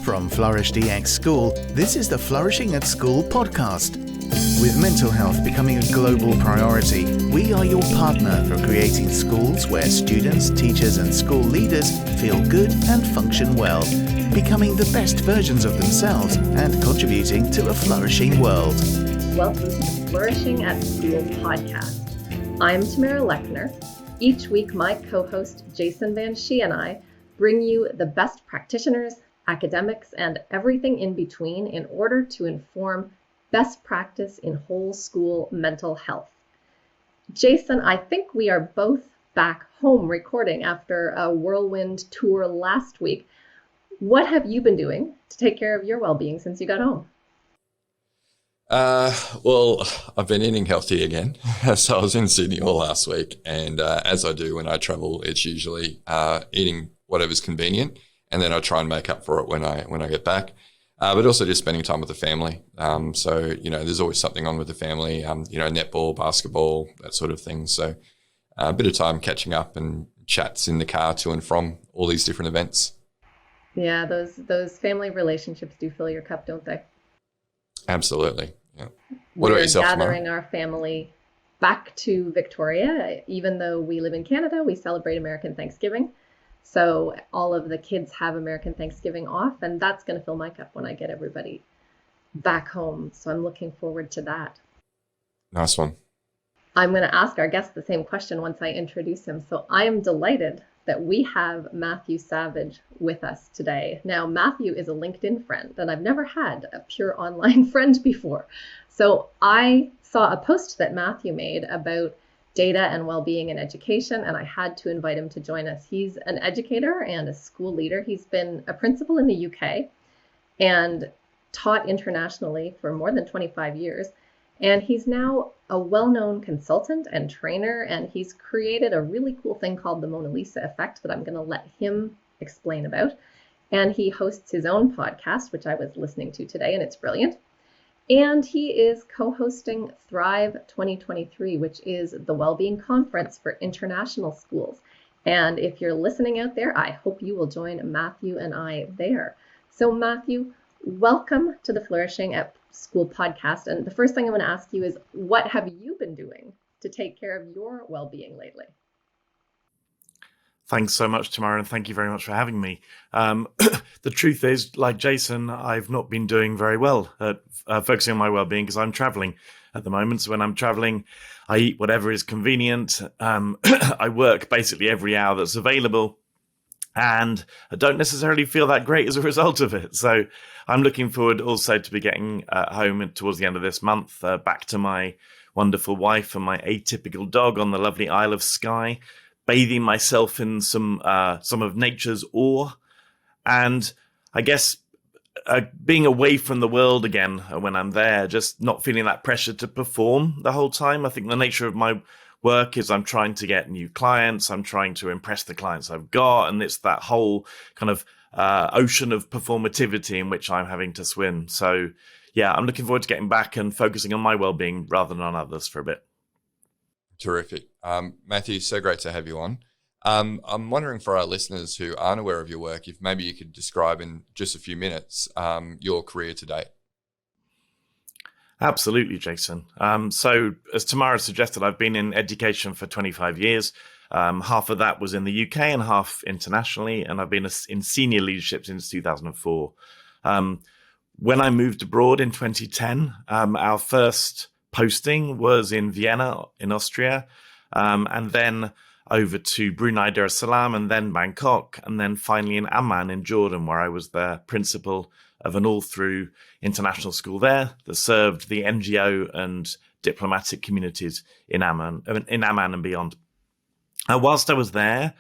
From Flourish DX School, this is the Flourishing at School podcast. With mental health becoming a global priority, we are your partner for creating schools where students, teachers and school leaders feel good and function well, becoming the best versions of themselves and contributing to a flourishing world. Welcome to the Flourishing at School podcast. I'm Tamara Lechner. Each week, my co-host Jason Van Schie and I bring you the best practitioners, academics, and everything in between in order to inform best practice in whole school mental health. Jason, I think we are both back home recording after a whirlwind tour last week. What have you been doing to take care of your well-being since you got home? Well, I've been eating healthy again. So I was in Sydney all last week, and as I do when I travel, it's usually eating whatever's convenient, and then I try and make up for it when I get back. But also just spending time with the family. So there's always something on with the family. Netball, basketball, that sort of thing. So a bit of time catching up and chats in the car to and from all these different events. Yeah, those family relationships do fill your cup, don't they? Absolutely. Yeah. What about yourself, Tamara? We're gathering our family back to Victoria. Even though we live in Canada, we celebrate American Thanksgiving. So all of the kids have American Thanksgiving off, and that's going to fill my cup when I get everybody back home. So I'm looking forward to that. Nice one. I'm going to ask our guest the same question once I introduce him. So I am delighted that we have Matthew Savage with us today. Now, Matthew is a LinkedIn friend, and I've never had a pure online friend before. So I saw a post that Matthew made about data and well-being in education, and I had to invite him to join us. He's an educator and a school leader. He's been a principal in the UK and taught internationally for more than 25 years. And he's now a well-known consultant and trainer, and he's created a really cool thing called the Mona Lisa effect that I'm going to let him explain about. And he hosts his own podcast, which I was listening to today, and it's brilliant. And he is co-hosting Thrive 2023, which is the Wellbeing Conference for international schools. And if you're listening out there, I hope you will join Matthew and I there. So Matthew, welcome to the Flourishing at School podcast. And the first thing I'm going to ask you is, what have you been doing to take care of your well-being lately? Thanks so much, Tamara, and thank you very much for having me. The truth is, like Jason, I've not been doing very well at focusing on my well-being because I'm traveling at the moment. So when I'm traveling, I eat whatever is convenient. I work basically every hour that's available, and I don't necessarily feel that great as a result of it. So I'm looking forward also to be getting home towards the end of this month, back to my wonderful wife and my atypical dog on the lovely Isle of Skye, bathing myself in some of nature's ore, and I guess being away from the world again when I'm there, just not feeling that pressure to perform the whole time. I think the nature of my work is I'm trying to get new clients, I'm trying to impress the clients I've got, and it's that whole kind of ocean of performativity in which I'm having to swim. So yeah, I'm looking forward to getting back and focusing on my well-being rather than on others for a bit. Terrific. Matthew, so great to have you on. I'm wondering for our listeners who aren't aware of your work, if maybe you could describe in just a few minutes your career to date. Absolutely, Jason. So as Tamara suggested, I've been in education for 25 years. Half of that was in the UK and half internationally, and I've been in senior leadership since 2004. When I moved abroad in 2010, our first posting was in Vienna in Austria, and then over to Brunei Darussalam, and then Bangkok, and then finally in Amman in Jordan, where I was the principal of an all-through international school there that served the NGO and diplomatic communities in Amman and beyond. Whilst I was there,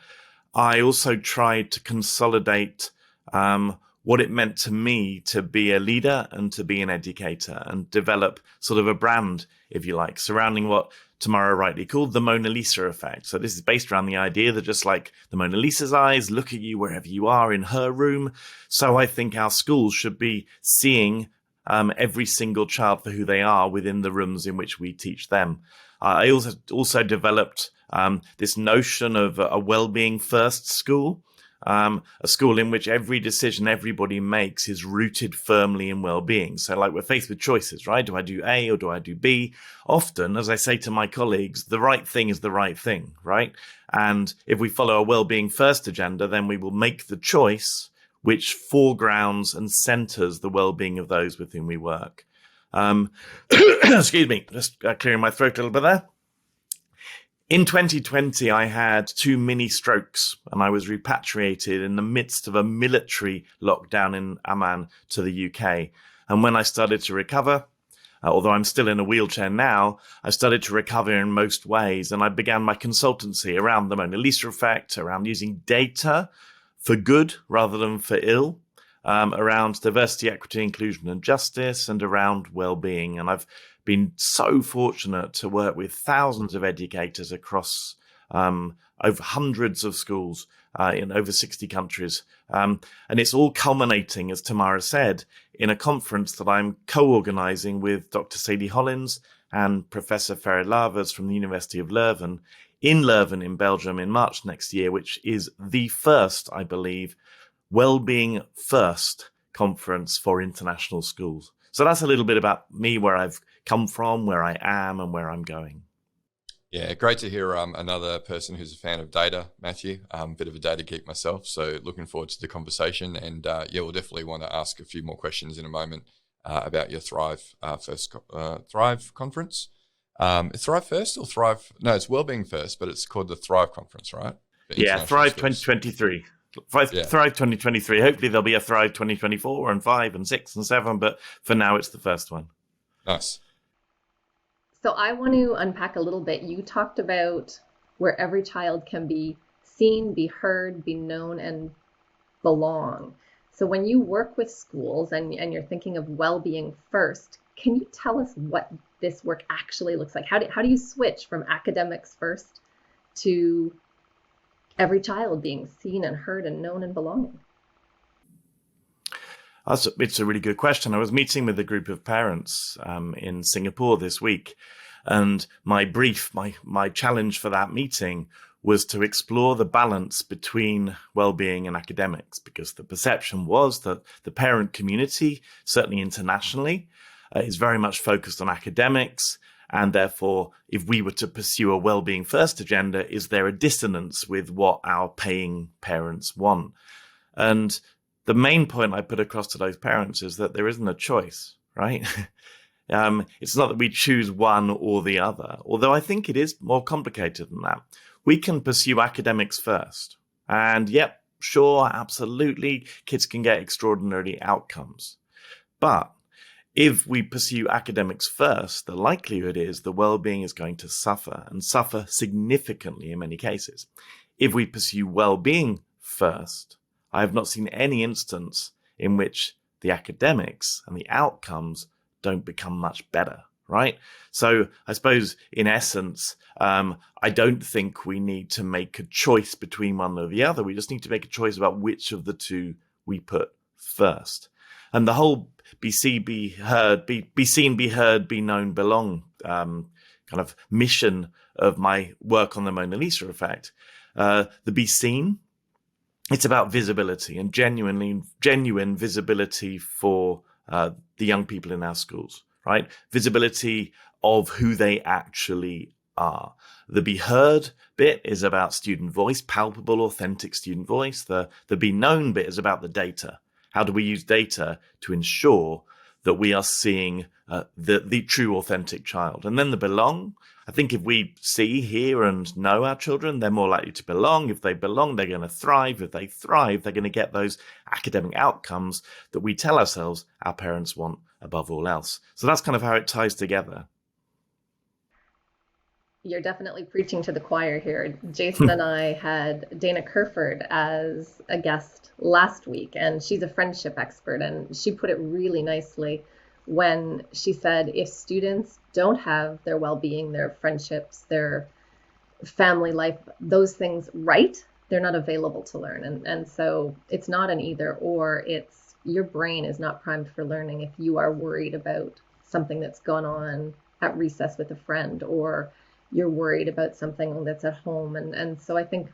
I also tried to consolidate what it meant to me to be a leader and to be an educator and develop sort of a brand, if you like, surrounding what Tamara rightly called the Mona Lisa effect. So this is based around the idea that just like the Mona Lisa's eyes look at you wherever you are in her room, so I think our schools should be seeing every single child for who they are within the rooms in which we teach them. I also developed this notion of a well-being first school, a school in which every decision everybody makes is rooted firmly in well-being. So like we're faced with choices, right? Do I do A or do I do B? Often, as I say to my colleagues, the right thing is the right thing, right? And if we follow a well-being first agenda, then we will make the choice which foregrounds and centers the well-being of those with whom we work. Excuse me, just clearing my throat a little bit there. In 2020, I had 2 mini strokes and I was repatriated in the midst of a military lockdown in Amman to the UK. And when I started to recover, although I'm still in a wheelchair now, I started to recover in most ways. And I began my consultancy around the Mona Lisa effect, around using data for good rather than for ill, around diversity, equity, inclusion, and justice, and around well-being. And I've been so fortunate to work with thousands of educators across over hundreds of schools in over 60 countries. And it's all culminating, as Tamara said, in a conference that I'm co-organizing with Dr. Sadie Hollins and Professor Ferry Lavers from the University of Leuven in Belgium in March next year, which is the first, I believe, Wellbeing First conference for international schools. So that's a little bit about me, where I've come from, where I am, and where I'm going. Yeah, great to hear another person who's a fan of data, Matthew. Bit of a data geek myself, so looking forward to the conversation. And we'll definitely want to ask a few more questions in a moment about your Thrive Thrive conference. Thrive First or Thrive? No, it's Wellbeing First, but it's called the Thrive Conference, right? Yeah, Thrive 2023. Thrive 2023. Hopefully there'll be a Thrive 2024 and 5 and 6 and 7, but for now it's the first one. Nice. So I want to unpack a little bit. You talked about where every child can be seen, be heard, be known, and belong. So when you work with schools and you're thinking of well-being first, can you tell us what this work actually looks like? How do you switch from academics first to every child being seen and heard and known and belonging? It's a really good question. I was meeting with a group of parents in Singapore this week, and my challenge for that meeting was to explore the balance between well-being and academics, because the perception was that the parent community, certainly internationally, is very much focused on academics. And therefore, if we were to pursue a well-being first agenda, is there a dissonance with what our paying parents want? And the main point I put across to those parents is that there isn't a choice, right? It's not that we choose one or the other, although I think it is more complicated than that. We can pursue academics first. And yep, sure, absolutely, kids can get extraordinary outcomes. But if we pursue academics first, the likelihood is the well-being is going to suffer, and suffer significantly in many cases. If we pursue well-being first, I have not seen any instance in which the academics and the outcomes don't become much better, right? So I suppose in essence, I don't think we need to make a choice between one or the other. We just need to make a choice about which of the two we put first. And the whole be seen, be heard, be known, belong kind of mission of my work on the Mona Lisa effect, the be seen, it's about visibility and genuine visibility for the young people in our schools, right? Visibility of who they actually are. The be heard bit is about student voice, palpable, authentic student voice. The be known bit is about the data. How do we use data to ensure that we are seeing the true, authentic child? And then the belong. I think if we see, hear, and know our children, they're more likely to belong. If they belong, they're going to thrive. If they thrive, they're going to get those academic outcomes that we tell ourselves our parents want above all else. So that's kind of how it ties together. You're definitely preaching to the choir here. Jason and I had Dana Kerford as a guest last week, and she's a friendship expert, and she put it really nicely when she said if students don't have their well-being, their friendships, their family life, those things right, they're not available to learn. And so it's not an either or, it's your brain is not primed for learning if you are worried about something that's gone on at recess with a friend, or you're worried about something that's at home. And so I think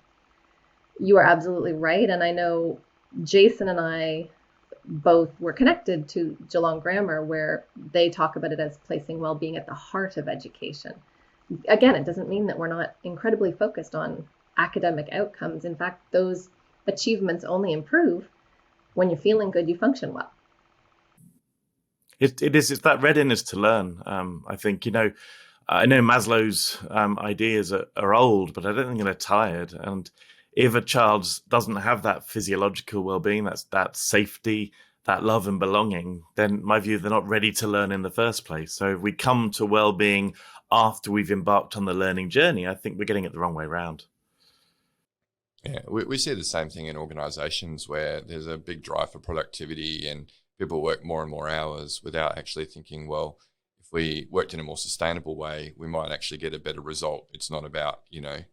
You are absolutely right. And I know Jason and I both were connected to Geelong Grammar, where they talk about it as placing well-being at the heart of education. Again, it doesn't mean that we're not incredibly focused on academic outcomes. In fact, those achievements only improve when you're feeling good, you function well. It's that readiness to learn. I think, I know Maslow's ideas are old, but I don't think they're tired. And if a child doesn't have that physiological well-being, that safety, that love and belonging, then in my view, they're not ready to learn in the first place. So if we come to well-being after we've embarked on the learning journey, I think we're getting it the wrong way around. Yeah, we see the same thing in organizations where there's a big drive for productivity and people work more and more hours without actually thinking, well, if we worked in a more sustainable way, we might actually get a better result. It's not about,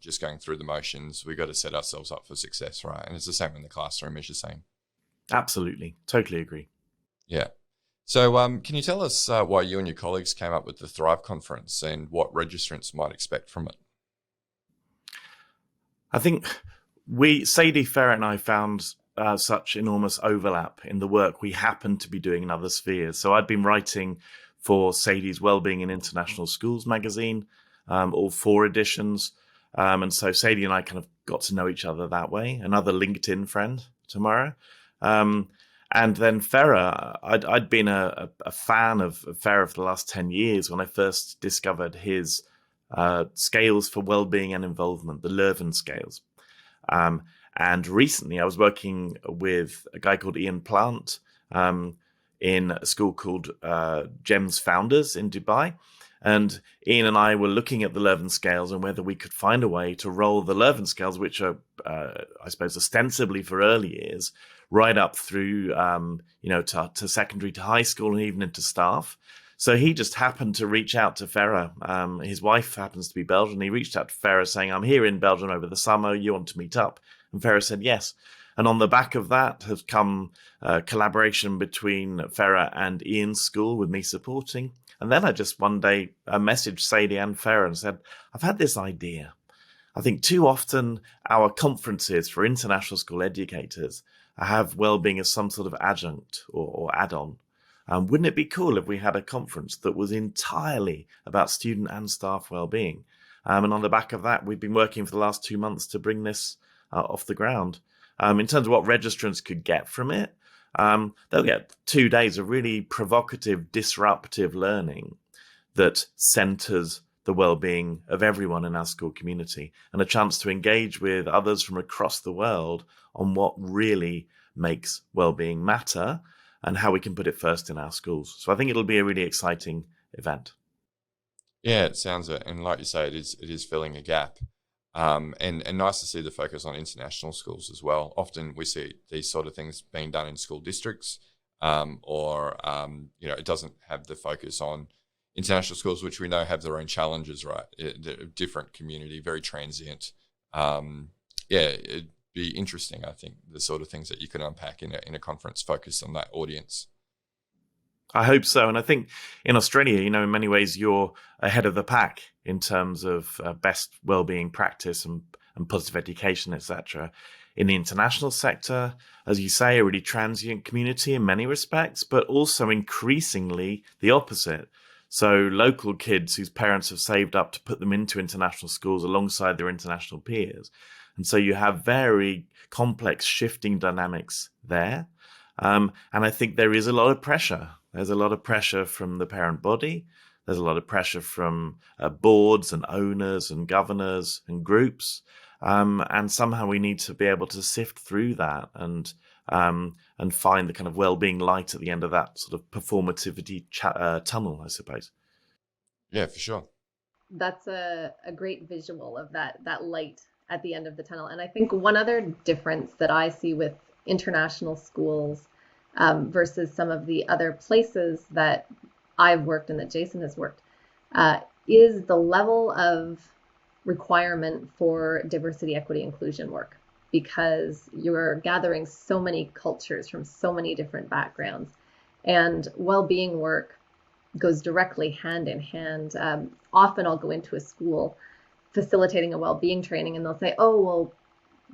just going through the motions. We've got to set ourselves up for success, right? And it's the same in the classroom, as you're saying. Absolutely. Totally agree. Yeah. So can you tell us why you and your colleagues came up with the Thrive Conference and what registrants might expect from it? I think Sadie Ferret and I found such enormous overlap in the work we happen to be doing in other spheres. So I'd been writing for Sadie's Wellbeing in International Schools magazine, all 4 editions. And so Sadie and I kind of got to know each other that way. Another LinkedIn friend, Tamara. And then Ferrer, I'd been a fan of Ferrer for the last 10 years when I first discovered his scales for well-being and involvement, the Leuven scales. And recently I was working with a guy called Ian Plant in a school called GEMS Founders in Dubai. And Ian and I were looking at the Leuven scales and whether we could find a way to roll the Leuven scales, which are, I suppose, ostensibly for early years, right up through, to secondary, to high school, and even into staff. So he just happened to reach out to Ferrer. His wife happens to be Belgian. He reached out to Ferrer saying, I'm here in Belgium over the summer. You want to meet up? And Ferrer said yes. And on the back of that has come collaboration between Ferrer and Ian's school with me supporting. And then I just one day messaged Sadie and Ferrer and said, I've had this idea. I think too often our conferences for international school educators have well-being as some sort of adjunct or add-on. Wouldn't it be cool if we had a conference that was entirely about student and staff well-being? And on the back of that, we've been working for the last 2 months to bring this off the ground. In terms of what registrants could get from it, they'll get 2 days of really provocative, disruptive learning that centers the well-being of everyone in our school community and a chance to engage with others from across the world on what really makes well-being matter and how we can put it first in our schools. So I think it'll be a really exciting event. Yeah, it sounds it. And like you say, it is filling a gap. And nice to see the focus on international schools as well. Often we see these sort of things being done in school districts, or it doesn't have the focus on international schools, which we know have their own challenges, right? They're a different community, very transient. It'd be interesting, I think, the sort of things that you could unpack in a conference focused on that audience. I hope so. And I think in Australia, in many ways, you're ahead of the pack in terms of best well-being practice and positive education, etc. In the international sector, as you say, a really transient community in many respects, but also increasingly the opposite. So local kids whose parents have saved up to put them into international schools alongside their international peers. And so you have very complex shifting dynamics there. And I think there is a lot of pressure. There's a lot of pressure from the parent body. There's a lot of pressure from boards and owners and governors and groups. And somehow we need to be able to sift through that and find the kind of well-being light at the end of that sort of performativity tunnel, I suppose. Yeah, for sure. That's a great visual of that light at the end of the tunnel. And I think one other difference that I see with international schools versus some of the other places that I've worked and that Jason has worked is the level of requirement for diversity, equity, inclusion work, because you're gathering so many cultures from so many different backgrounds, and well-being work goes directly hand in hand. Often I'll go into a school facilitating a well-being training and they'll say, oh, well,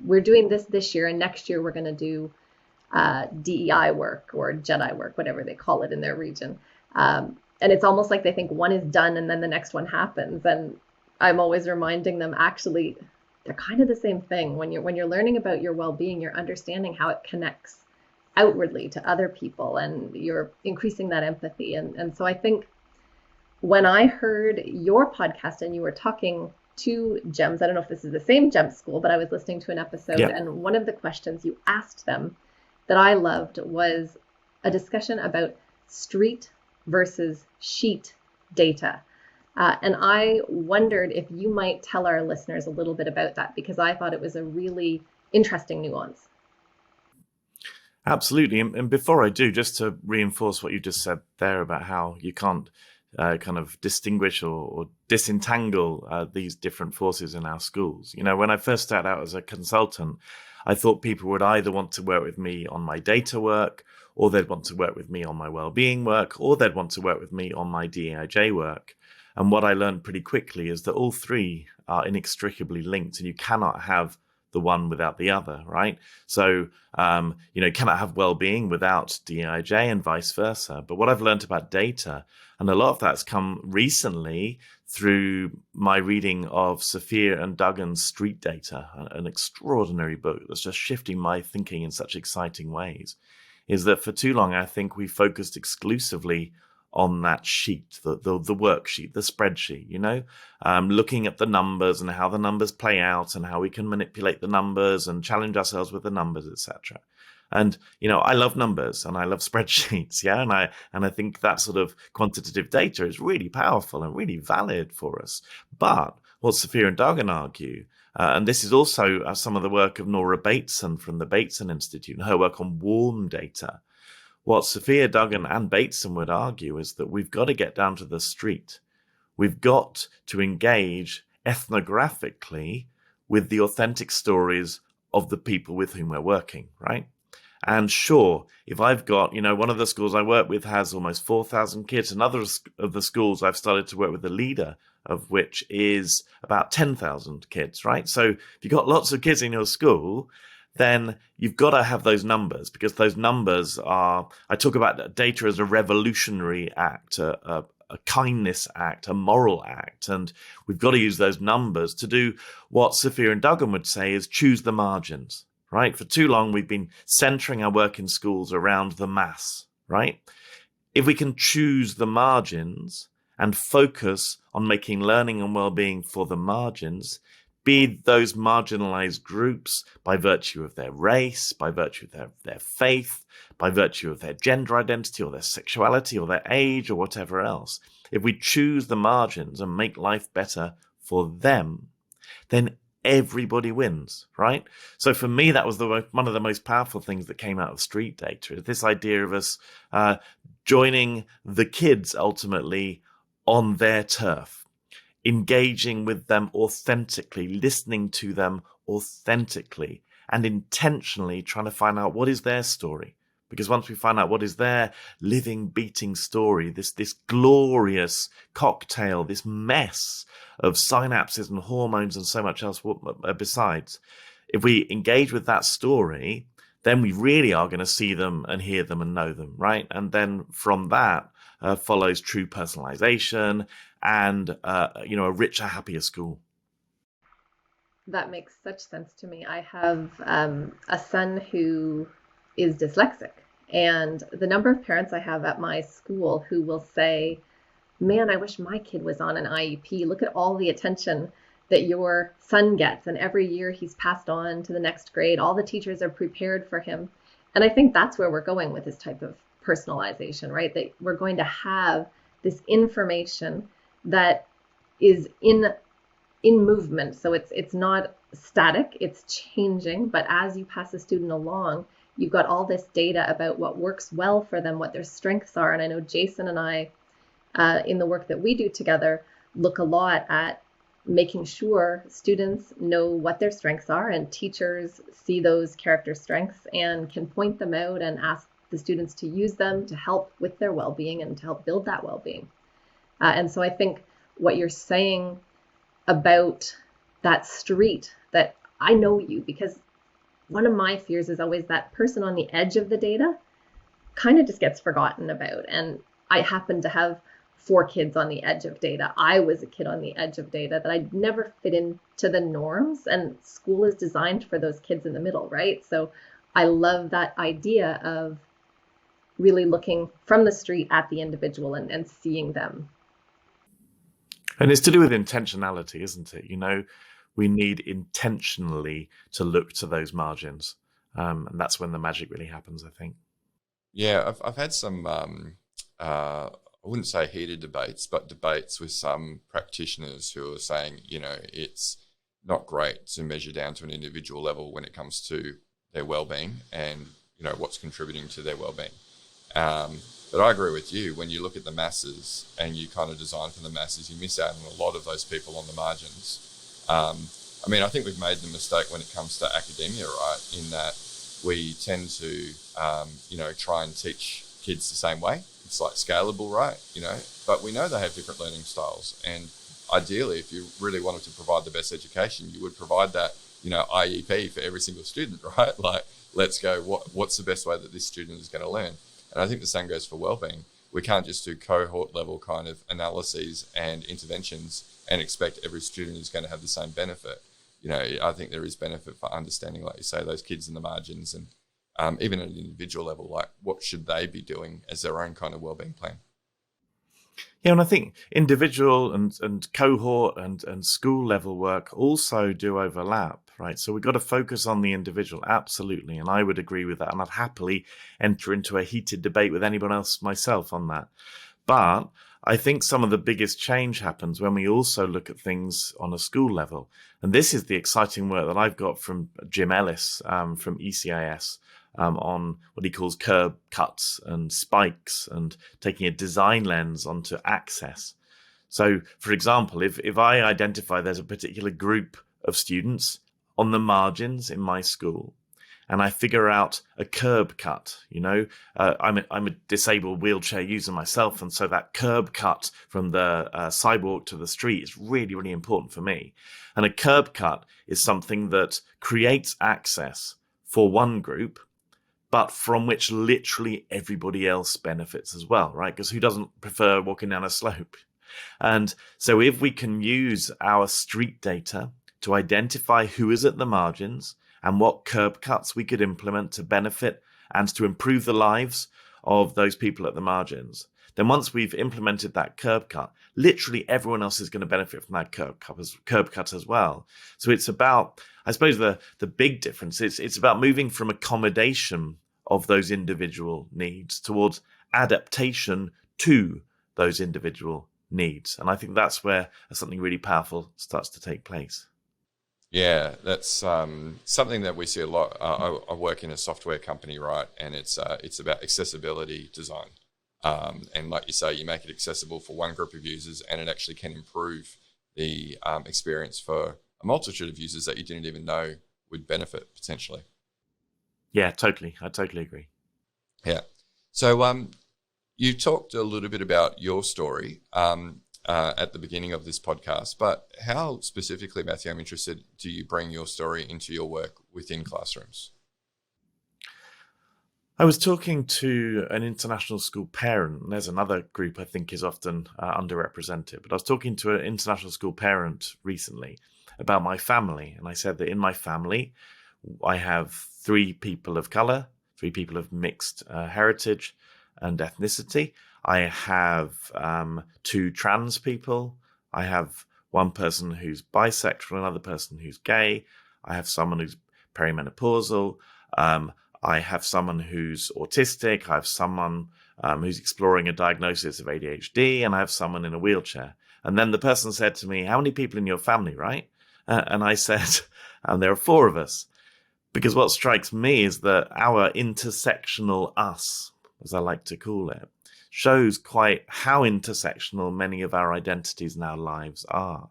we're doing this year, and next year we're going to do DEI work or Jedi work, whatever they call it in their region. And it's almost like they think one is done and then the next one happens. And I'm always reminding them, actually, they're kind of the same thing. When you're learning about your well-being, you're understanding how it connects outwardly to other people, and you're increasing that empathy. And so I think when I heard your podcast and you were talking to GEMS, I don't know if this is the same GEMS school, but I was listening to an episode, and one of the questions you asked them that I loved was a discussion about street versus sheet data. And I wondered if you might tell our listeners a little bit about that, because I thought it was a really interesting nuance. Absolutely. And before I do, just to reinforce what you just said there about how you can't kind of distinguish or disentangle these different forces in our schools. You know, when I first started out as a consultant, I thought people would either want to work with me on my data work, or they'd want to work with me on my well-being work, or they'd want to work with me on my DEIJ work. And what I learned pretty quickly is that all three are inextricably linked, and you cannot have the one without the other, right? So, you cannot have well-being without DEIJ and vice versa. But what I've learned about data, and a lot of that's come recently through my reading of Sophia and Duggan's Street Data, an extraordinary book that's just shifting my thinking in such exciting ways, is that for too long, I think we focused exclusively on that sheet, the worksheet, the spreadsheet, looking at the numbers and how the numbers play out and how we can manipulate the numbers and challenge ourselves with the numbers, etc. And, I love numbers and I love spreadsheets. Yeah. And I think that sort of quantitative data is really powerful and really valid for us. But what Sophia and Duggan argue, and this is also some of the work of Nora Bateson from the Bateson Institute and her work on warm data. What Sophia, Duggan and Bateson would argue is that we've got to get down to the street. We've got to engage ethnographically with the authentic stories of the people with whom we're working, right? And sure, if I've got, one of the schools I work with has almost 4,000 kids. Another of the schools I've started to work with a leader of which is about 10,000 kids, right? So if you've got lots of kids in your school, then you've got to have those numbers, because those numbers are, I talk about data as a revolutionary act, a kindness act, a moral act. And we've got to use those numbers to do what Sophia and Duggan would say is choose the margins, right? For too long, we've been centering our work in schools around the mass, right? If we can choose the margins and focus on making learning and well-being for the margins, be those marginalized groups by virtue of their race, by virtue of their faith, by virtue of their gender identity or their sexuality or their age or whatever else. If we choose the margins and make life better for them, then everybody wins, right? So for me, that was one of the most powerful things that came out of street data, is this idea of us joining the kids ultimately on their turf, engaging with them authentically, listening to them authentically, and intentionally trying to find out what is their story. Because once we find out what is their living, beating story, this glorious cocktail, this mess of synapses and hormones and so much else besides, if we engage with that story, then we really are going to see them and hear them and know them, right? And then from that follows true personalization and a richer, happier school. That makes such sense to me. I have a son who is dyslexic, and the number of parents I have at my school who will say, man, I wish my kid was on an IEP. Look at all the attention that your son gets, and every year he's passed on to the next grade. All the teachers are prepared for him. And I think that's where we're going with this type of personalization, right? That we're going to have this information that is in movement. So it's not static, it's changing. But as you pass a student along, you've got all this data about what works well for them, what their strengths are. And I know Jason and I, in the work that we do together, look a lot at making sure students know what their strengths are, and teachers see those character strengths and can point them out and ask the students to use them to help with their well-being and to help build that well-being. And so I think what you're saying about that street, that I know you, because one of my fears is always that person on the edge of the data kind of just gets forgotten about. And I happen to have 4 kids on the edge of data. I was a kid on the edge of data that I never fit into the norms, and school is designed for those kids in the middle, right? So I love that idea of really looking from the street at the individual and seeing them. And it's to do with intentionality, isn't it? We need intentionally to look to those margins. And that's when the magic really happens, I think. Yeah, I've had some, I wouldn't say heated debates, but debates with some practitioners who are saying, it's not great to measure down to an individual level when it comes to their well-being and, what's contributing to their well-being. But I agree with you. When you look at the masses and you kind of design for the masses, you miss out on a lot of those people on the margins. I think we've made the mistake when it comes to academia, right, in that we tend to, try and teach kids the same way. It's like scalable, right? But we know they have different learning styles. And ideally, if you really wanted to provide the best education, you would provide that, IEP for every single student, right? Like, let's go, what's the best way that this student is going to learn? And I think the same goes for wellbeing. We can't just do cohort level kind of analyses and interventions and expect every student is going to have the same benefit. I think there is benefit for understanding, like you say, those kids in the margins, and even at an individual level, like what should they be doing as their own kind of wellbeing plan. Yeah, and I think individual and cohort and school level work also do overlap, right? So we've got to focus on the individual, absolutely. And I would agree with that. And I'd happily enter into a heated debate with anyone else myself on that. But I think some of the biggest change happens when we also look at things on a school level. And this is the exciting work that I've got from Jim Ellis from ECIS. On what he calls curb cuts and spikes, and taking a design lens onto access. So, for example, if I identify there's a particular group of students on the margins in my school, and I figure out a curb cut, I'm a disabled wheelchair user myself, and so that curb cut from the sidewalk to the street is really, really important for me. And a curb cut is something that creates access for one group, but from which literally everybody else benefits as well, right? Because who doesn't prefer walking down a slope? And so if we can use our street data to identify who is at the margins and what curb cuts we could implement to benefit and to improve the lives of those people at the margins, then once we've implemented that curb cut, literally everyone else is going to benefit from that curb cut as well. So it's about, I suppose the big difference is it's about moving from accommodation of those individual needs towards adaptation to those individual needs. And I think that's where something really powerful starts to take place. Yeah, that's something that we see a lot. I work in a software company, right? And it's about accessibility design. And like you say, you make it accessible for one group of users, and it actually can improve the experience for a multitude of users that you didn't even know would benefit potentially. Yeah, totally. I totally agree. Yeah. So you talked a little bit about your story at the beginning of this podcast, but how specifically, Matthew, I'm interested, do you bring your story into your work within classrooms? I was talking to an international school parent, and there's another group I think is often underrepresented, but I was talking to an international school parent recently about my family, and I said that in my family, I have 3 people of color, 3 people of mixed heritage and ethnicity. I have 2 trans people. I have one person who's bisexual, another person who's gay. I have someone who's perimenopausal. I have someone who's autistic. I have someone who's exploring a diagnosis of ADHD, and I have someone in a wheelchair. And then the person said to me, "How many people in your family, right?" And I said, "And there are 4 of us." Because what strikes me is that our intersectional us, as I like to call it, shows quite how intersectional many of our identities in our lives are.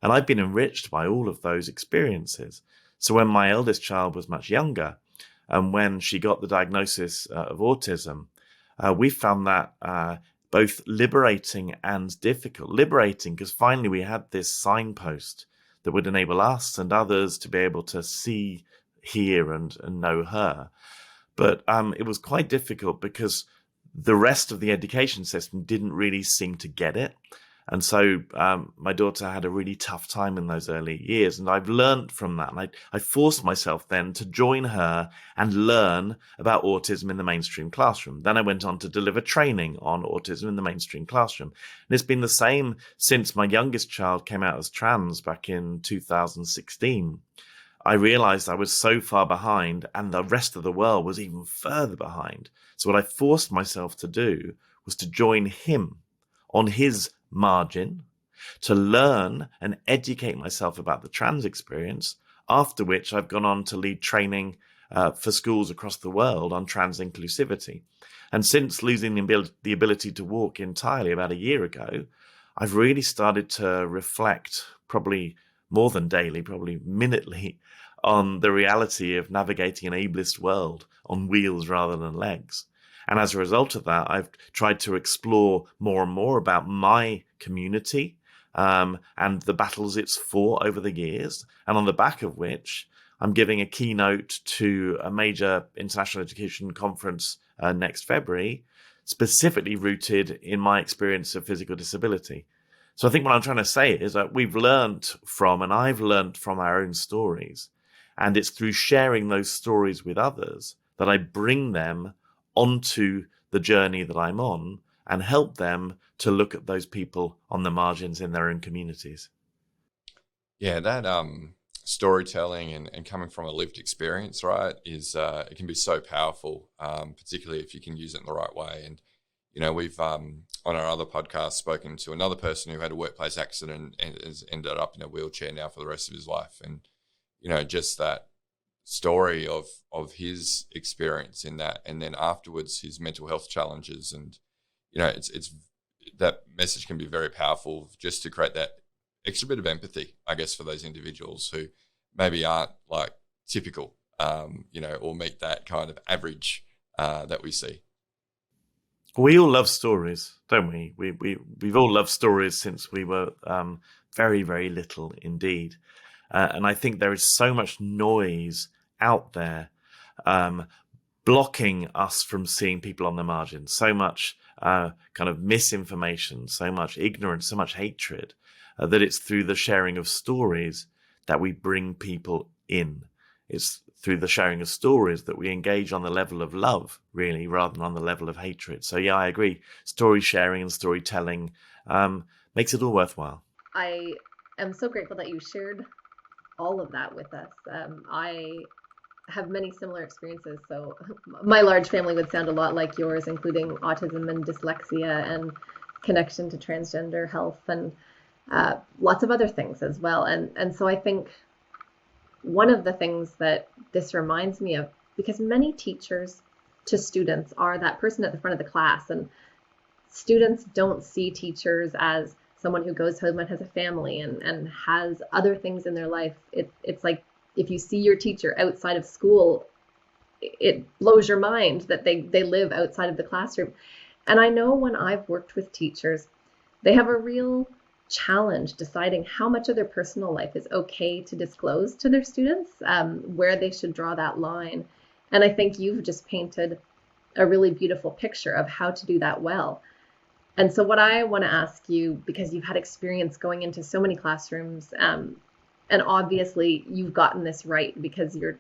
And I've been enriched by all of those experiences. So when my eldest child was much younger, and when she got the diagnosis of autism, we found that both liberating and difficult. Liberating because finally we had this signpost that would enable us and others to be able to see, hear, and know her. But it was quite difficult because the rest of the education system didn't really seem to get it. And so my daughter had a really tough time in those early years. And I've learned from that. And I forced myself then to join her and learn about autism in the mainstream classroom. Then I went on to deliver training on autism in the mainstream classroom. And it's been the same since my youngest child came out as trans back in 2016. I realized I was so far behind and the rest of the world was even further behind. So what I forced myself to do was to join him on his margin, to learn and educate myself about the trans experience, after which I've gone on to lead training for schools across the world on trans inclusivity. And since losing the ability to walk entirely about a year ago, I've really started to reflect, probably more than daily, probably minutely, on the reality of navigating an ableist world on wheels rather than legs. And as a result of that, I've tried to explore more and more about my community and the battles it's fought over the years, and on the back of which I'm giving a keynote to a major international education conference next February, specifically rooted in my experience of physical disability. So I think what I'm trying to say is that we've learned from, and I've learned from our own stories, and it's through sharing those stories with others that I bring them onto the journey that I'm on and help them to look at those people on the margins in their own communities. Yeah, that storytelling and coming from a lived experience, right, is it can be so powerful, particularly if you can use it in the right way. And, you know, we've on our other podcast spoken to another person who had a workplace accident and has ended up in a wheelchair now for the rest of his life. And, you know, just that story of his experience in that, and then afterwards his mental health challenges, and you know it's that message can be very powerful just to create that extra bit of empathy, I guess, for those individuals who maybe aren't like typical, you know, or meet that kind of average that we see. We all love stories, don't we? We've all loved stories since we were very, very little indeed. And I think there is so much noise out there blocking us from seeing people on the margins, so much kind of misinformation, so much ignorance, so much hatred, that it's through the sharing of stories that we bring people in. It's through the sharing of stories that we engage on the level of love, really, rather than on the level of hatred. So yeah, I agree. Story sharing and storytelling makes it all worthwhile. I am so grateful that you shared all of that with us. I have many similar experiences. So my large family would sound a lot like yours, including autism and dyslexia and connection to transgender health and lots of other things as well. And so I think one of the things that this reminds me of, because many teachers to students are that person at the front of the class, and students don't see teachers as someone who goes home and has a family and has other things in their life. It's like if you see your teacher outside of school, it blows your mind that they live outside of the classroom. And I know when I've worked with teachers, they have a real challenge deciding how much of their personal life is okay to disclose to their students, where they should draw that line. And I think you've just painted a really beautiful picture of how to do that well. And so what I want to ask you, because you've had experience going into so many classrooms, and obviously you've gotten this right because you're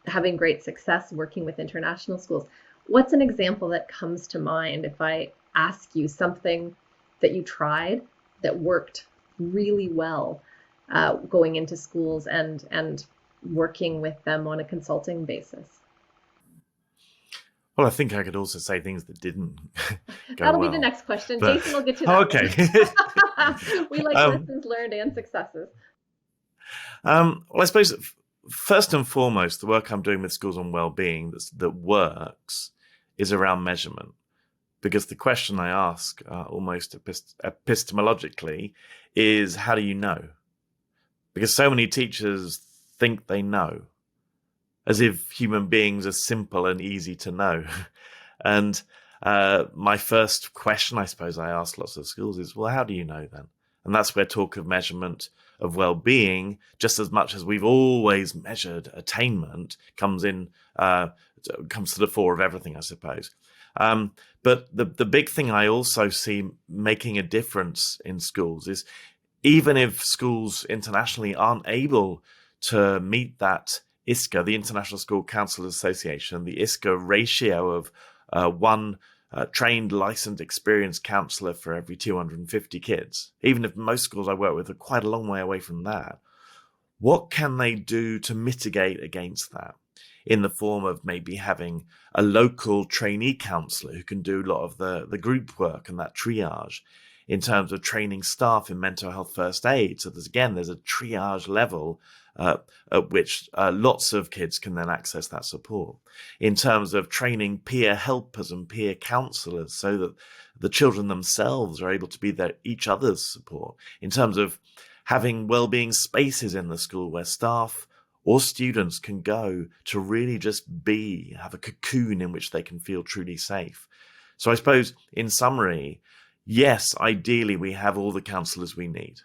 having great success working with international schools. What's an example that comes to mind if I ask you something that you tried that worked really well going into schools and working with them on a consulting basis? Well, I think I could also say things that didn't go That'll well. be the next question. But, Jason will get to that. okay. We like lessons learned and successes. Well, I suppose first and foremost, the work I'm doing with schools on wellbeing that works is around measurement. Because the question I ask almost epistemologically is, how do you know? Because so many teachers think they know, as if human beings are simple and easy to know. And my first question, I suppose, I ask lots of schools is, well, how do you know then? And that's where talk of measurement of well-being, just as much as we've always measured attainment, comes to the fore of everything, I suppose. But the big thing I also see making a difference in schools is, even if schools internationally aren't able to meet that ISCA, the International School Counselors Association, the ISCA ratio of one trained, licensed, experienced counselor for every 250 kids, even if most schools I work with are quite a long way away from that, what can they do to mitigate against that? In the form of maybe having a local trainee counsellor who can do a lot of the group work and that triage, in terms of training staff in mental health first aid. So there's a triage level at which lots of kids can then access that support. In terms of training peer helpers and peer counsellors, so that the children themselves are able to be each other's support. In terms of having wellbeing spaces in the school where staff or students can go to really just have a cocoon in which they can feel truly safe. So I suppose, in summary, yes, ideally we have all the counsellors we need.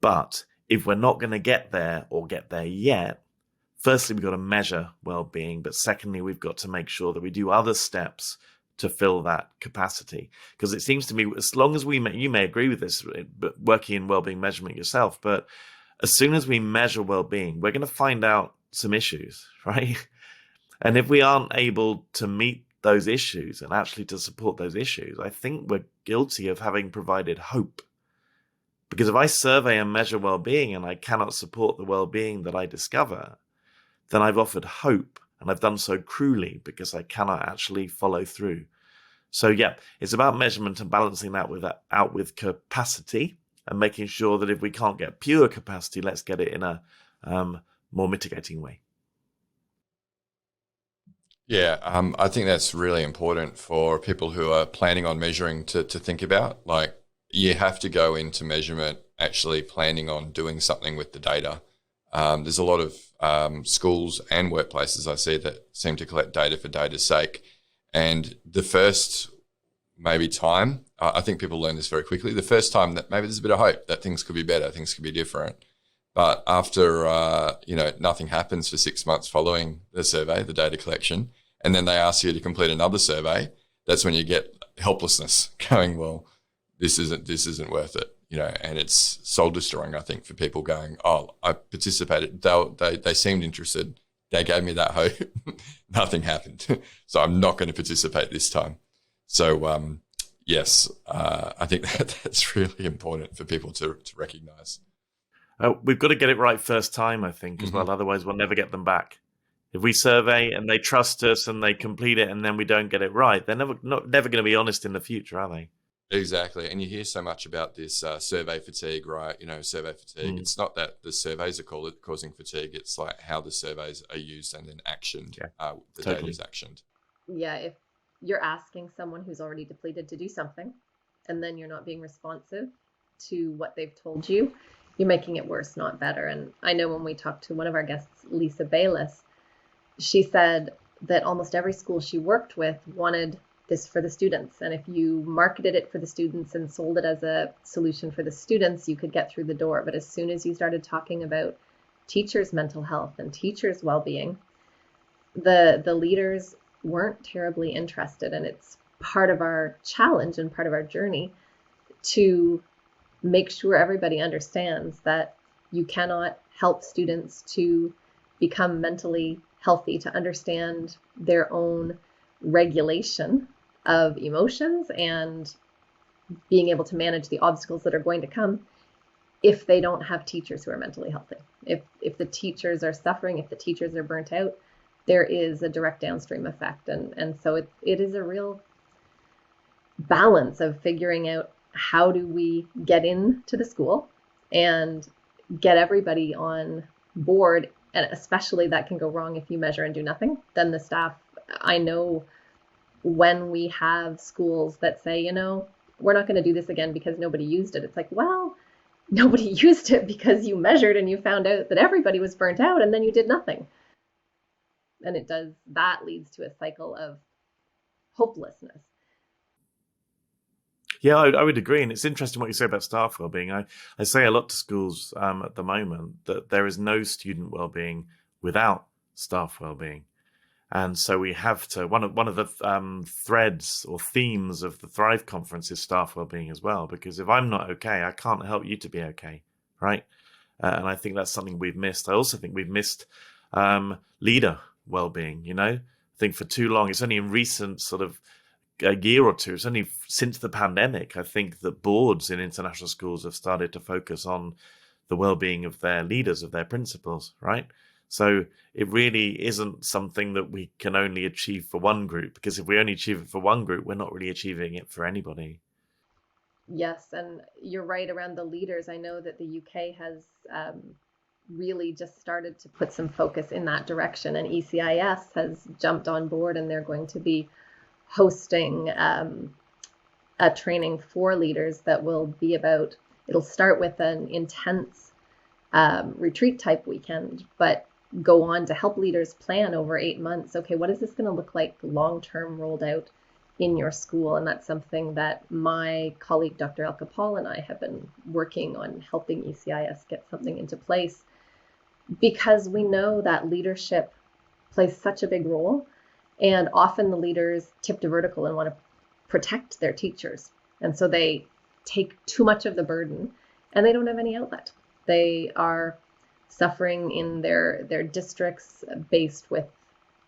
But if we're not going to get there yet, firstly, we've got to measure well-being. But secondly, we've got to make sure that we do other steps to fill that capacity. Because it seems to me, as long as you may agree with this, but working in well-being measurement yourself, but as soon as we measure well-being, we're going to find out some issues, right? And if we aren't able to meet those issues and actually to support those issues, I think we're guilty of having provided hope. Because if I survey and measure well-being and I cannot support the well-being that I discover, then I've offered hope, and I've done so cruelly because I cannot actually follow through. So yeah, it's about measurement and balancing that out with capacity, and making sure that if we can't get pure capacity, let's get it in a more mitigating way. Yeah, I think that's really important for people who are planning on measuring to think about. Like, you have to go into measurement actually planning on doing something with the data. There's a lot of schools and workplaces I see that seem to collect data for data's sake. And the first maybe time, I think people learn this very quickly, the first time that maybe there's a bit of hope that things could be better, things could be different. But after, nothing happens for 6 months following the survey, the data collection, and then they ask you to complete another survey, that's when you get helplessness going, well, this isn't worth it, and it's soul destroying, I think, for people going, oh, I participated. They seemed interested. They gave me that hope. Nothing happened. So I'm not going to participate this time. So, yes, I think that's really important for people to recognize. We've got to get it right first time, I think, as well. Otherwise, we'll never get them back. If we survey and they trust us and they complete it and then we don't get it right, they're never going to be honest in the future, are they? Exactly. And you hear so much about this survey fatigue, right? Survey fatigue. It's not that the surveys are causing fatigue. It's like how the surveys are used and then actioned. Yeah, the data is actioned. Yeah, if you're asking someone who's already depleted to do something and then you're not being responsive to what they've told you, you're making it worse, not better. And I know when we talked to one of our guests, Lisa Bayless, she said that almost every school she worked with wanted this for the students. And if you marketed it for the students and sold it as a solution for the students, you could get through the door. But as soon as you started talking about teachers' mental health and teachers' well-being, the leaders weren't terribly interested. And it's part of our challenge and part of our journey to make sure everybody understands that you cannot help students to become mentally healthy, to understand their own regulation of emotions and being able to manage the obstacles that are going to come if they don't have teachers who are mentally healthy. If the teachers are suffering, if the teachers are burnt out, there is a direct downstream effect. And so it is a real balance of figuring out how do we get into the school and get everybody on board. And especially that can go wrong if you measure and do nothing. Then the staff, I know when we have schools that say, we're not going to do this again because nobody used it. It's like, well, nobody used it because you measured and you found out that everybody was burnt out and then you did nothing. And that leads to a cycle of hopelessness. Yeah, I would agree. And it's interesting what you say about staff wellbeing. I say a lot to schools at the moment that there is no student wellbeing without staff wellbeing. And so we have to, one of the threads or themes of the Thrive conference is staff wellbeing as well, because if I'm not okay, I can't help you to be okay, right? And I think that's something we've missed. I also think we've missed leader well-being. I think for too long, it's only in recent sort of a year or two, it's only since the pandemic, I think that boards in international schools have started to focus on the well-being of their leaders, of their principals, right? So it really isn't something that we can only achieve for one group, because if we only achieve it for one group, we're not really achieving it for anybody. Yes, and you're right around the leaders. I know that the UK has really just started to put some focus in that direction, and ECIS has jumped on board, and they're going to be hosting a training for leaders that will be about, it'll start with an intense retreat type weekend, but go on to help leaders plan over 8 months. Okay, what is this going to look like long-term rolled out in your school? And that's something that my colleague, Dr. Elka Paul, and I have been working on helping ECIS get something into place, because we know that leadership plays such a big role. And often the leaders tip to vertical and want to protect their teachers. And so they take too much of the burden and they don't have any outlet. They are suffering in their districts based with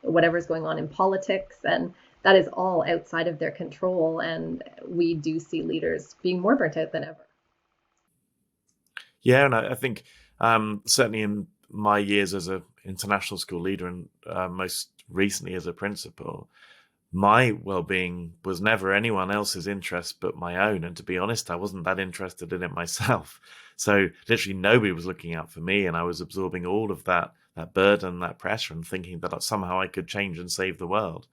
whatever's going on in politics. And that is all outside of their control. And we do see leaders being more burnt out than ever. Yeah, and I think certainly in my years as an international school leader and most recently as a principal, my well-being was never anyone else's interest but my own. And to be honest, I wasn't that interested in it myself. So literally nobody was looking out for me, and I was absorbing all of that burden, that pressure, and thinking that somehow I could change and save the world.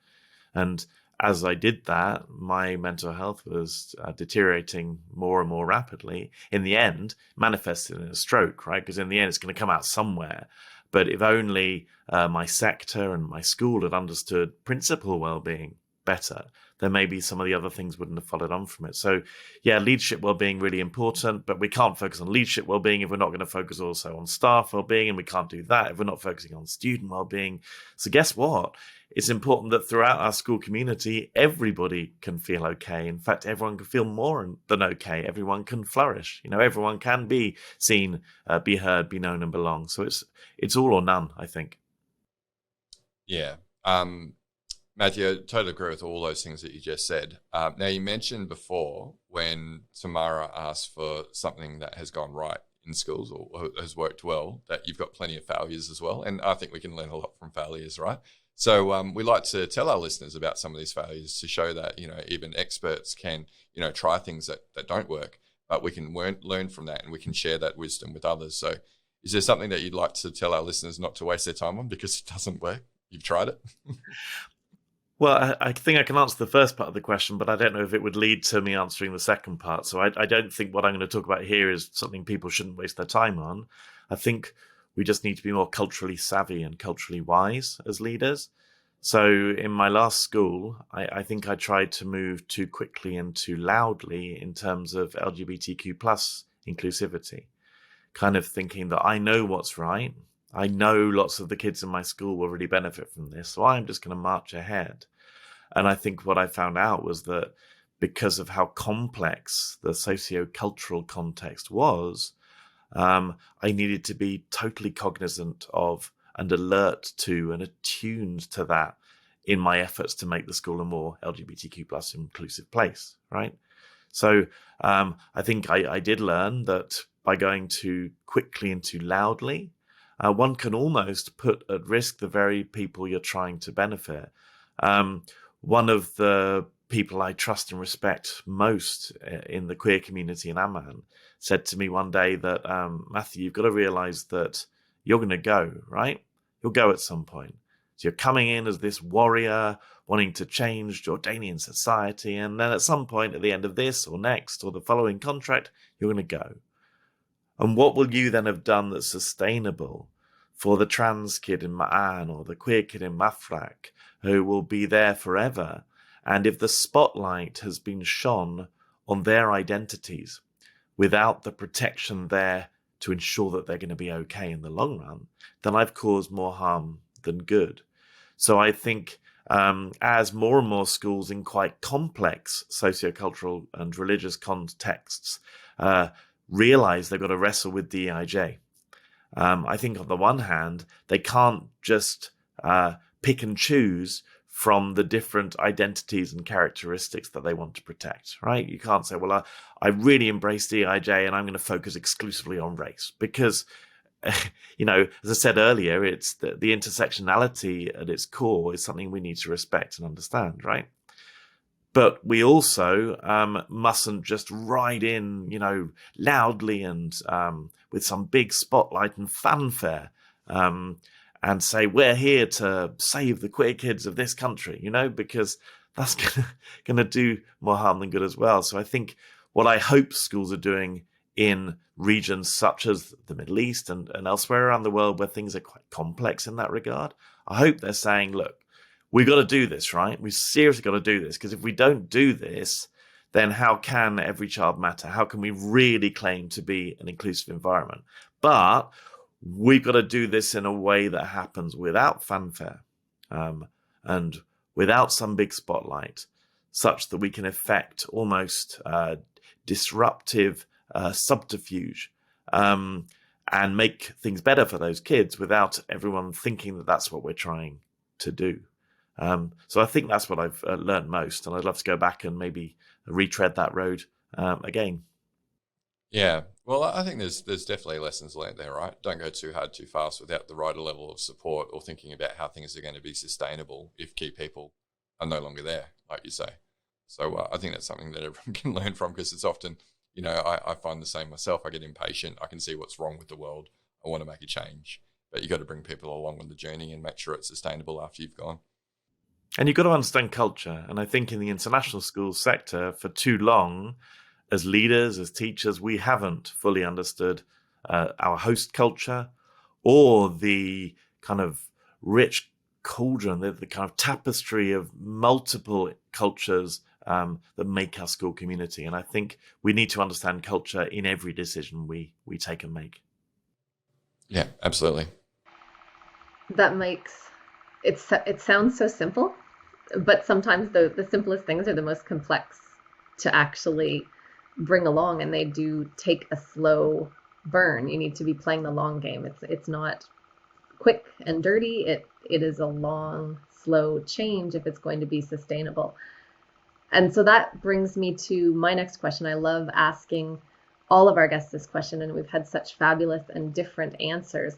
And as I did that, my mental health was deteriorating more and more rapidly. In the end, manifested in a stroke, right? Because in the end, it's going to come out somewhere. But if only my sector and my school had understood principal well-being better, then maybe some of the other things wouldn't have followed on from it. So yeah, leadership well-being really important, but we can't focus on leadership well-being if we're not going to focus also on staff well-being, and we can't do that if we're not focusing on student well-being. So guess what? It's important that throughout our school community, everybody can feel okay. In fact, everyone can feel more than okay. Everyone can flourish. Everyone can be seen, be heard, be known, and belong. So it's all or none, I think. Yeah. Matthew, I totally agree with all those things that you just said. Now, you mentioned before when Tamara asked for something that has gone right in schools or has worked well, that you've got plenty of failures as well. And I think we can learn a lot from failures, right? So we like to tell our listeners about some of these failures to show that, even experts can, try things that don't work, but we can learn from that, and we can share that wisdom with others. So is there something that you'd like to tell our listeners not to waste their time on because it doesn't work? You've tried it? Well, I think I can answer the first part of the question, but I don't know if it would lead to me answering the second part. So I don't think what I'm going to talk about here is something people shouldn't waste their time on. I think we just need to be more culturally savvy and culturally wise as leaders. So in my last school, I think I tried to move too quickly and too loudly in terms of LGBTQ plus inclusivity, kind of thinking that I know what's right. I know lots of the kids in my school will really benefit from this, so I'm just going to march ahead. And I think what I found out was that because of how complex the socio-cultural context was, I needed to be totally cognizant of and alert to and attuned to that in my efforts to make the school a more LGBTQ plus inclusive place, right? So I think I did learn that by going too quickly and too loudly, one can almost put at risk the very people you're trying to benefit. One of the people I trust and respect most in the queer community in Amman said to me one day that, Matthew, you've got to realize that you're going to go, right? You'll go at some point. So you're coming in as this warrior wanting to change Jordanian society. And then at some point at the end of this or next or the following contract, you're going to go. And what will you then have done that's sustainable for the trans kid in Ma'an or the queer kid in Mafraq who will be there forever? And if the spotlight has been shone on their identities without the protection there to ensure that they're going to be okay in the long run, then I've caused more harm than good. So I think as more and more schools in quite complex sociocultural and religious contexts realize they've got to wrestle with DEIJ, I think on the one hand, they can't just pick and choose from the different identities and characteristics that they want to protect, right? You can't say, well, I really embrace DEIJ and I'm going to focus exclusively on race because, you know, as I said earlier, it's the intersectionality at its core is something we need to respect and understand, right? But we also mustn't just ride in, you know, loudly and with some big spotlight and fanfare and say, we're here to save the queer kids of this country, you know, because that's going to do more harm than good as well. So I think what I hope schools are doing in regions such as the Middle East and elsewhere around the world where things are quite complex in that regard, I hope they're saying, look, we've got to do this, right? We've seriously got to do this, because if we don't do this, then how can every child matter? How can we really claim to be an inclusive environment? But we've got to do this in a way that happens without fanfare and without some big spotlight, such that we can effect almost disruptive subterfuge and make things better for those kids without everyone thinking that that's what we're trying to do. So I think that's what I've learned most, and I'd love to go back and maybe retread that road again. Yeah, well, I think there's definitely lessons learned there, right? Don't go too hard, too fast without the right level of support or thinking about how things are going to be sustainable if key people are no longer there, like you say. So I think that's something that everyone can learn from, because it's often, you know, I find the same myself. I get impatient. I can see what's wrong with the world. I want to make a change. But you've got to bring people along on the journey and make sure it's sustainable after you've gone. And you've got to understand culture. And I think in the international schools sector, for too long, as leaders, as teachers, we haven't fully understood our host culture or the kind of rich cauldron, the kind of tapestry of multiple cultures that make our school community. And I think we need to understand culture in every decision we take and make. Yeah, absolutely. That makes it sounds so simple, but sometimes the simplest things are the most complex to actually bring along, and they do take a slow burn. You need to be playing the long game. It's not quick and dirty. It is a long, slow change if it's going to be sustainable. And so that brings me to my next question. I love asking all of our guests this question, and we've had such fabulous and different answers.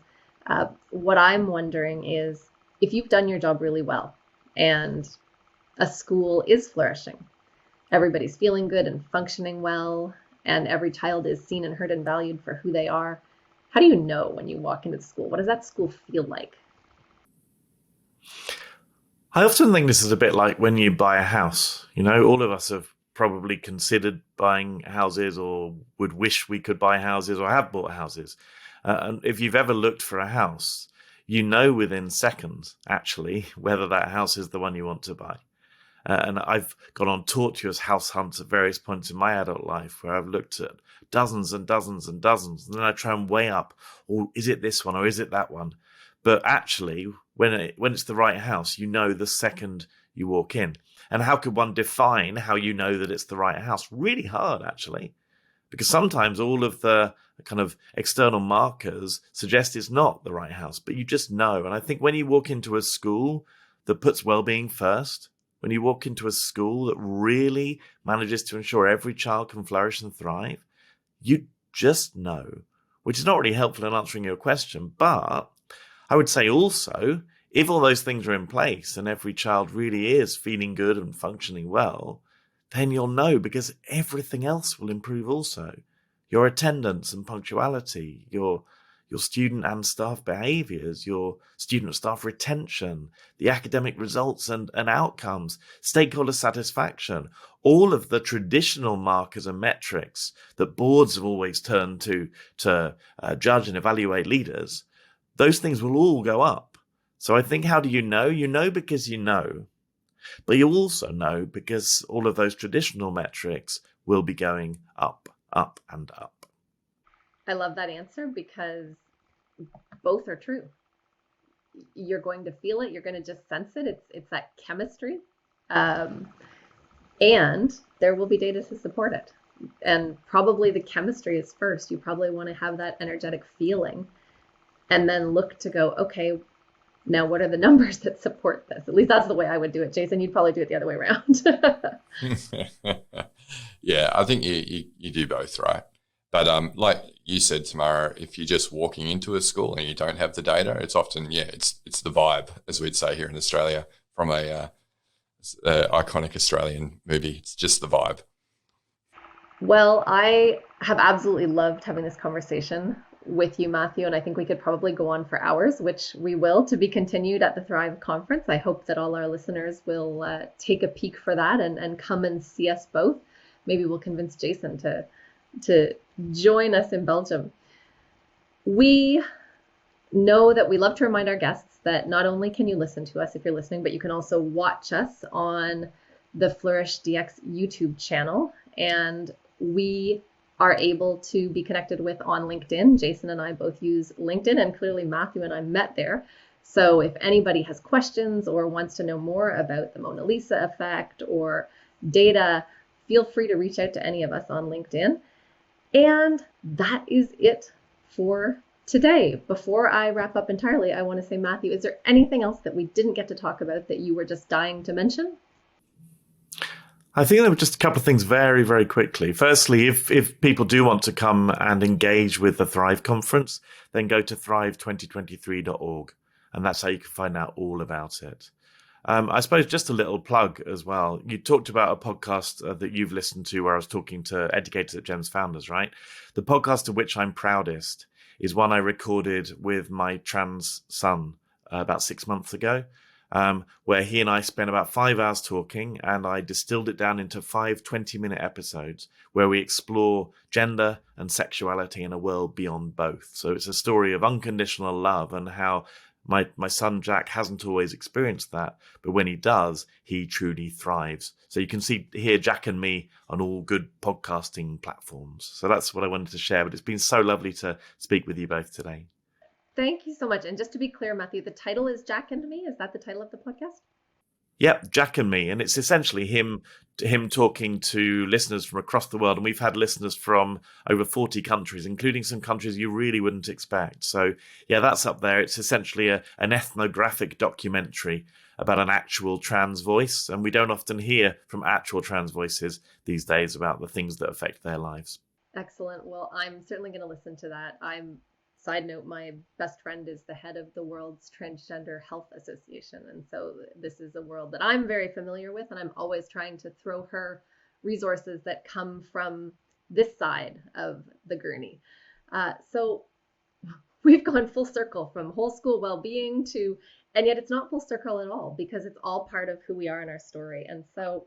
What I'm wondering is, if you've done your job really well and a school is flourishing, everybody's feeling good and functioning well, and every child is seen and heard and valued for who they are, how do you know when you walk into the school? What does that school feel like? I often think this is a bit like when you buy a house. You know, all of us have probably considered buying houses or would wish we could buy houses or have bought houses. And if you've ever looked for a house, you know within seconds, actually, whether that house is the one you want to buy. And I've gone on tortuous house hunts at various points in my adult life where I've looked at dozens and dozens and dozens. And then I try and weigh up, oh, is it this one or is it that one? But actually, when it's the right house, you know the second you walk in. And how could one define how you know that it's the right house? Really hard, actually. Because sometimes all of the kind of external markers suggest it's not the right house, but you just know. And I think when you walk into a school that puts well-being first, when you walk into a school that really manages to ensure every child can flourish and thrive, you just know, which is not really helpful in answering your question. But I would say also, if all those things are in place and every child really is feeling good and functioning well, then you'll know, because everything else will improve also. Your attendance and punctuality, your student and staff behaviors, your student staff retention, the academic results and outcomes, stakeholder satisfaction, all of the traditional markers and metrics that boards have always turned to judge and evaluate leaders, those things will all go up. So I think, how do you know? You know because you know. But you also know because all of those traditional metrics will be going up, up, and up. I love that answer because both are true. You're going to feel it. You're going to just sense it. It's that chemistry. And there will be data to support it. And probably the chemistry is first. You probably want to have that energetic feeling and then look to go, okay, now what are the numbers that support this? At least that's the way I would do it. Jason, you'd probably do it the other way around. Yeah, I think you do both, right? But like you said, Tamara, if you're just walking into a school and you don't have the data, it's often, it's the vibe, as we'd say here in Australia, from a iconic Australian movie. It's just the vibe. Well, I have absolutely loved having this conversation with you, Matthew, and I think we could probably go on for hours, which we will, to be continued at the Thrive Conference. I hope that all our listeners will take a peek for that and come and see us both. Maybe we'll convince Jason to join us in Belgium. We know that we love to remind our guests that not only can you listen to us if you're listening, but you can also watch us on the Flourish DX YouTube channel. And we are able to be connected with on LinkedIn. Jason and I both use LinkedIn, and clearly Matthew and I met there. So if anybody has questions or wants to know more about the Mona Lisa effect or data, feel free to reach out to any of us on LinkedIn. And that is it for today. Before I wrap up entirely, I want to say, Matthew, is there anything else that we didn't get to talk about that you were just dying to mention? I think there were just a couple of things very, very quickly. Firstly, if people do want to come and engage with the Thrive Conference, then go to thrive2023.org, and that's how you can find out all about it. I suppose just a little plug as well. You talked about a podcast that you've listened to where I was talking to educators at GEMS founders, right? The podcast of which I'm proudest is one I recorded with my trans son about 6 months ago. Where he and I spent about 5 hours talking, and I distilled it down into 5 20-minute episodes where we explore gender and sexuality in a world beyond both. So it's a story of unconditional love and how my son Jack hasn't always experienced that, but when he does, he truly thrives. So you can hear Jack and me on all good podcasting platforms. So that's what I wanted to share, but it's been so lovely to speak with you both today. Thank you so much. And just to be clear, Matthew, the title is Jack and Me. Is that the title of the podcast? Yep, Jack and Me. And it's essentially him talking to listeners from across the world. And we've had listeners from over 40 countries, including some countries you really wouldn't expect. So, yeah, that's up there. It's essentially an ethnographic documentary about an actual trans voice. And we don't often hear from actual trans voices these days about the things that affect their lives. Excellent. Well, I'm certainly going to listen to that. Side note, my best friend is the head of the world's Transgender Health Association. And so this is a world that I'm very familiar with, and I'm always trying to throw her resources that come from this side of the gurney. So we've gone full circle from whole school well-being and yet it's not full circle at all because it's all part of who we are in our story. And so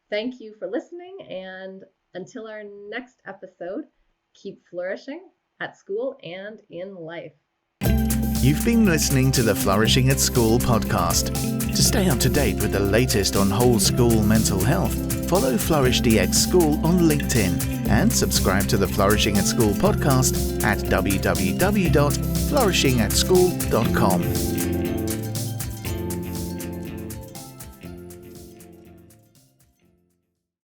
thank you for listening. And until our next episode, keep flourishing at school and in life. You've been listening to the Flourishing at School podcast. To stay up to date with the latest on whole school mental health, follow Flourish DX School on LinkedIn and subscribe to the Flourishing at School podcast at www.flourishingatschool.com.